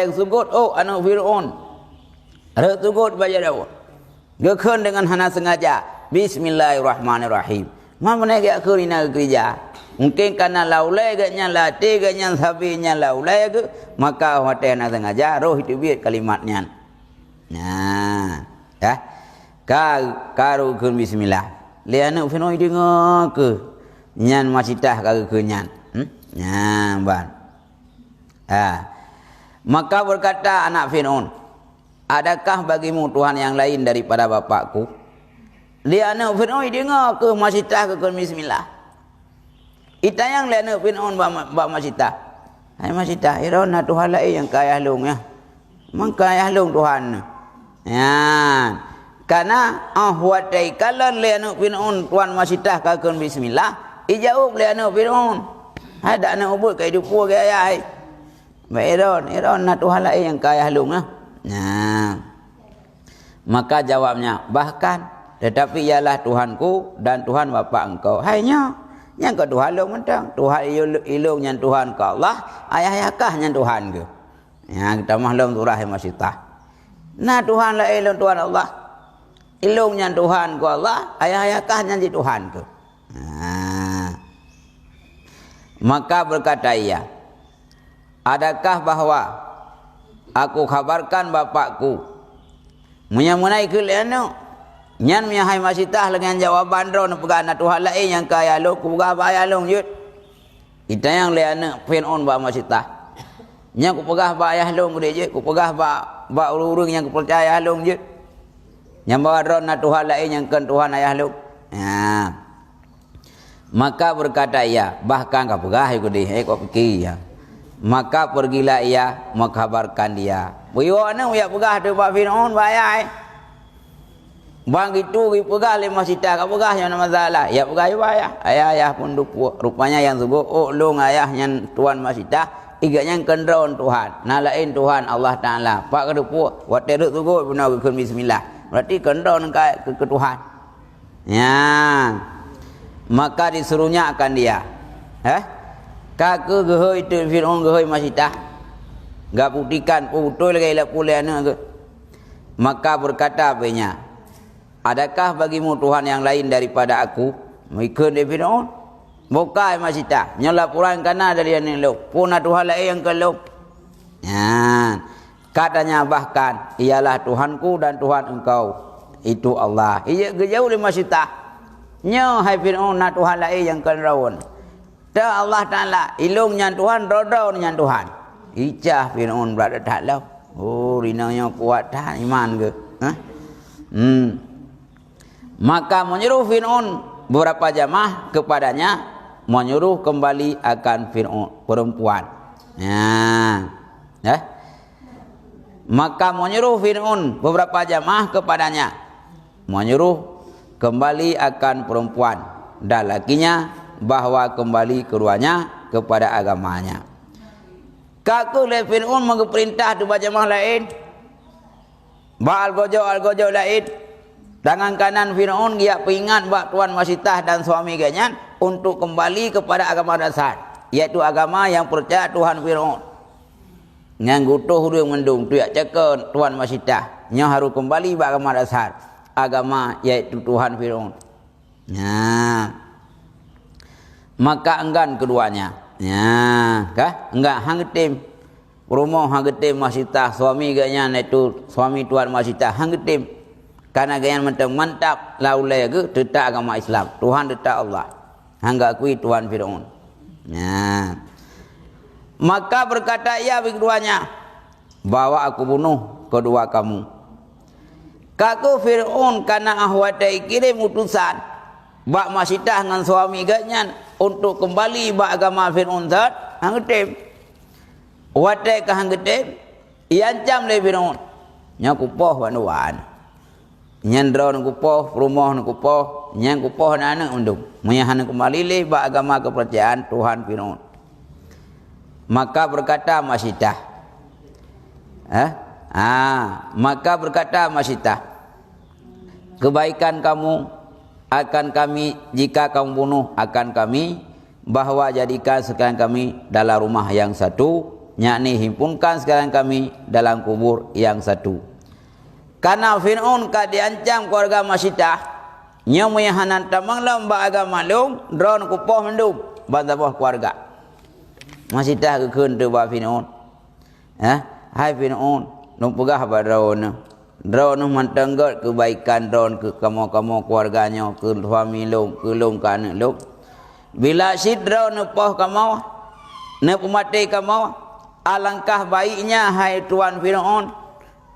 yang sugut, oh anak Fir'aun. Ada sugut baca dawa. Gekun dengan hana sengaja. Bismillahirrahmanirrahim. Mana ke aku ina kerja? Mungkin karena laulai gaknya latih gaknya sabinya laulai ke maka hotel hana sengaja roh itu biar kalimatnya. Nah, ya. Karu kun bismillah. Liana Fir'aun dengar ke nyan masitah kagak ke nyan. Nyan ban. Maka berkata anak Fir'aun, adakah bagimu Tuhan yang lain daripada bapakku? Dia anak Fir'aun dengar ke masitah ke bismillah. Ita yang dia anak Fir'aun bak masitah. Hai masitah, irona Tuhan lain yang kaya long ya. Mang kaya long Tuhan. Ya. Karena ahwatai kalau dia anak Fir'aun Tuhan masitah ke bismillah, ijauh dia anak Fir'aun. Ada anak ubud kai dupu kai ayah. Iron nak Tuhan lain yang kaya halung lah. Nah, maka jawabnya, bahkan tetapi ialah Tuhanku dan Tuhan bapa engkau. Hanya yang ke Tuhan halung mentang. Tuhan ilung yang Tuhan ke Allah, ayah-ayahkah yang Tuhan ke. Ya, kita mahlum surah masitah. Nah, Tuhan lain ilung Tuhan Allah. Ilung yang Tuhan ke Allah, ayah-ayahkah yang di Tuhan ke. Nah, maka berkata ia, adakah bahwa aku kabarkan bapakku menyamunai ke liano nyan miahai masitah dengan jawaban ron pegana Tuhan lain yang kaya lo ku pegah bayar long yut kita yang liano Fir'aun ba masitah nya ku pegah bayar long gede je ku pegah ba urung yang ku percaya long yut yang bawa ron na Tuhan lain yang kan Tuhan ayah lo. Ya. Maka berkata ia, bahkan kau pegah aku deh kau fikir ya. Maka pergilah ia mengkabarkan dia. Wiwa na uya pegah tu Pak Fir'aun bayai. Bang itu pegah le masitah ka pegah yang masalah. Ya pegah bayah. Ayah pun rupanya yang subuh oh long ayah yang tuan masitah iganya kendron Tuhan. Na lain Tuhan Allah Taala. Pak ka dupu wat teruk subuh benar ke bismillah. Berarti kendron ke Tuhan. Ya. Maka disuruhnya akan dia. Kakak gehoi tu Fir'aun gehoi masitah. Gak putikan putul lagi lah puliana ke. Maka berkata apanya, adakah bagimu Tuhan yang lain daripada aku? Mengikut dia Fir'aun. Bukai masitah. Nyala puran kana dari yang lo. Puna Tuhan lain yang kelop. Ya. Katanya bahkan ialah Tuhanku dan Tuhan engkau. Itu Allah. Ia jauh le masitah. Nya hai Fir'aun na Tuhan lain yang kelraun. Ta Allah Ta'ala ilung nyan Tuhan rodau nyan Tuhan. Icah Fir'aun berada tak lah. Oh rinanya kuat tak iman ke. Maka menyuruh Fir'aun beberapa jamaah kepadanya menyuruh kembali akan Fir'aun perempuan. Ya. Maka menyuruh Fir'aun beberapa jamaah kepadanya menyuruh kembali akan perempuan dan lakinya bahwa kembali keduanya kepada agamanya. Kaku le Fir'aun mengeperintah tu jamaah lain. Ba al-gojo lain. Tangan kanan Fir'aun dia peringat bak tuan masitah dan suami ganyan untuk kembali kepada agama dasar, yaitu agama yang percaya Tuhan Fir'aun. Yang gutuh hurung mendung tu ya cakap tuan masitah nya harus kembali bak agama dasar, agama yaitu Tuhan Fir'aun. Nah, maka enggan keduanya. Ya, kah? Enggak hang getim. Rumah hang getim masitah suami ganya itu suami tuan masitah hang getim. Karena gaya mantap laulai ke tetap agama Islam. Tuhan tetap Allah. Hang akui Tuhan Fir'aun. Ya. Maka berkata ia keduanya, bawa aku bunuh kedua kamu. Kaku Fir'aun karena ahwatai kirim utusan bak masitah dengan suami ganyan untuk kembali bak agama Fir'aun zat hang getim. Watai ka hang getim iancam le Fir'aun. Nya kupoh banuan. Nyandra nak kupoh, rumah nak kupoh, nyang kupoh anak undung. Menyahan kembali le bak agama kepercayaan Tuhan Fir'aun. Maka berkata masitah. Maka berkata masitah, kebaikan kamu akan kami jika kamu bunuh akan kami, bahwa jadikan sekian kami dalam rumah yang satu yakni himpunkan sekalian kami dalam kubur yang satu. Karena Fir'aun ka diancam keluarga Masyidah, nya muyahanan tamang lamba agama lum dron kupoh mendum bantabah keluarga. Masyidah ke keun tu ba Fir'aun. Hai Fir'aun, nu pegah ba dron. Dron mantenggot kebaikan dron ke kamu keluarganya, ke suami lum, ke lum ke anak lum. Bila si dron poh kamu, ne pemati kamu, alangkah baiknya hai tuan Fir'aun,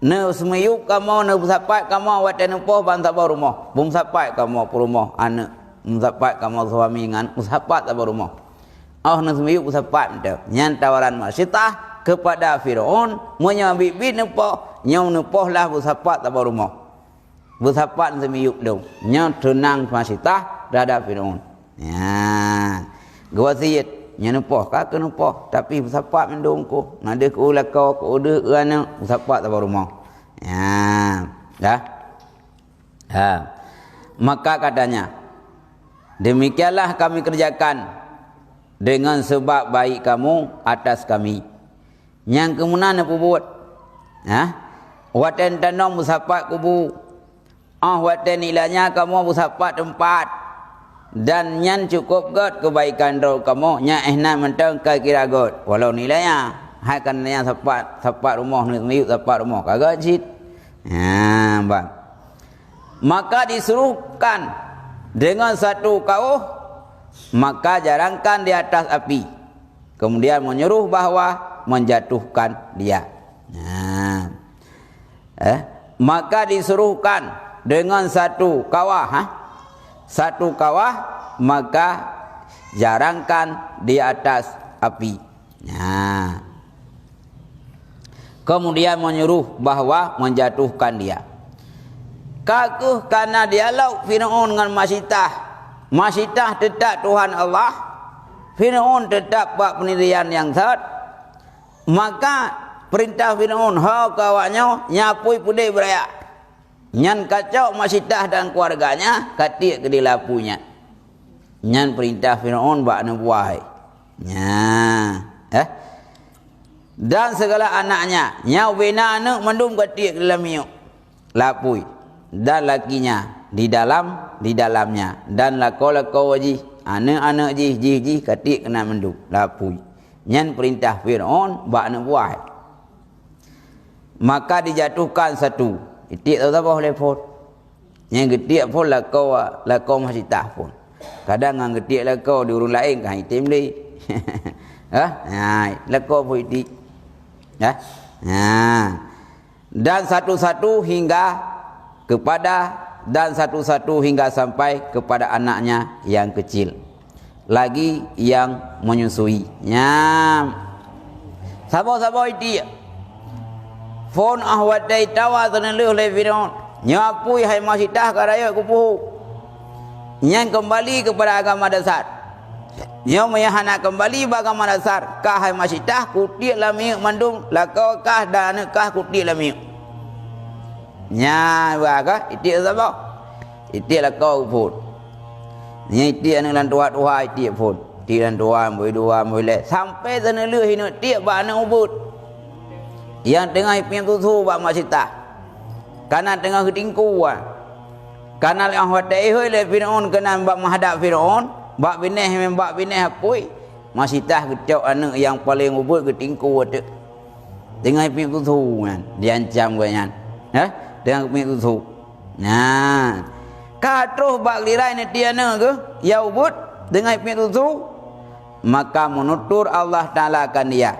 ne semeyuk kamu, ne sapai kamu wate ne poh bantabah rumah. Bung sapai kamu rumah anak, sapai kamu suami ngan sapat tabah rumah. Ne semeyuk sapat dah. Nyan tawaran Masyidah kepada Fir'aun, menyambi bin nepoh, nyong nepoh lah bersapat tabah rumah. Bersapat semiyuk dong. Nyong tenang Masyidah dada Fir'aun. Ya, gawasiat nyong nepoh kak nepoh, tapi bersapat mendung ko. Ngada ko lakau ko udah ana bersapat tabah rumah. Ya, dah. Maka katanya, demikianlah kami kerjakan dengan sebab baik kamu atas kami. Yang kemudian apa buat? Watan tanam musapat kubu. Watan ilahnya kamu musapat tempat. Dan yang cukup god kebaikan roh kamu. Yang ehna mentang kira god. Walau nilainya. Hai kan yang sapat rumah. Niuk sapat rumah. Kagak jid. Bang. Maka disuruhkan dengan satu kauh. Maka jarangkan di atas api. Kemudian menyuruh bahawa menjatuhkan dia. Maka disuruhkan dengan satu kawah, satu kawah, maka jarangkan di atas api. Kemudian menyuruh bahawa menjatuhkan dia. Kakuh karena dialog Fir'aun dengan Masyidah. Masyidah tetap Tuhan Allah, Fir'aun tetap buat pendirian yang sat. Maka perintah Fir'aun, kawannya nyapui pudai beraya. Nyan kacau Masyidah dan keluarganya, katik ke dilapunya. Nyan perintah Fir'aun buat nubuai. Dan segala anaknya, nyau bina anak mendum katik ke dalam miuk. Lapui. Dan lakinya di dalamnya. Dan lakau wajih. Anak-anak jih katik kena mendum. Lapui. Nyan perintah Fir'aun buat nak buat. Maka dijatuhkan satu. Itik tahu tak boleh pun. Yang getik pun lakau Masyidah pun. Kadang yang getik lakau di urung lain kan itim ni. Lakau pun itik. Dan satu-satu hingga sampai kepada anaknya yang kecil. Lagi yang menyusui. Sabar itu. Fon ahwadai tawa taneleh oleh Fir'aun. Nyapui hai Masyidah karaya kupuh. Yang kembali kepada agama dasar. Yang meyahana kembali agama dasar. Kah hai Masyidah kutik lamiuk mandum. Lakau kah dan kah kutik lamiuk. Baga itu sabar. Itu lakau kupuh. Ni dia nak lan tua dia pun. Dia lan tua boleh. Sampai sana leh hina dia ba nak ubut. Yang tengah pian tu ba Masyidah. Karena tengah ketingku Karena ahwat dai hoi le Fir'aun kena ba menghadap Fir'aun, ba bineh apoi. Masyidah kecok anak yang paling ubut ketingku tu. Tengah pian tu kan. Diancam kan. Tengah pian tu. Katuh bak lirai ni tiana ke ya ubud dengan pian tu, maka menutur Allah Ta'ala akan dia.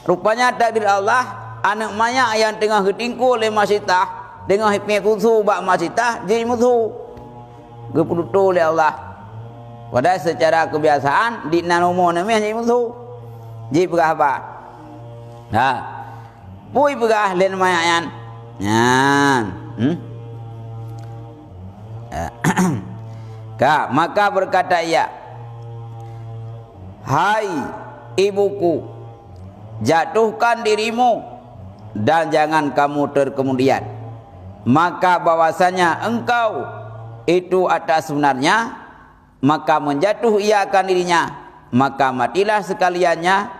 Rupanya takdir Allah, anak maya yang tengah ketingku oleh Masyidah dengan pian tu bak Masyidah jadi musuh. Keputuh oleh Allah. Padahal secara kebiasaan di nanomo namanya jadi musuh. Jadi pegah apa? Pui pegah len mayan. Maka berkata ia, hai ibuku, jatuhkan dirimu dan jangan kamu terkemudian. Maka bahwasanya engkau itu atas sebenarnya, maka menjatuh ia akan dirinya, maka matilah sekaliannya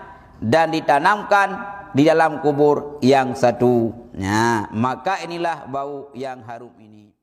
dan ditanamkan di dalam kubur yang satu. Nah, maka inilah bau yang harum ini.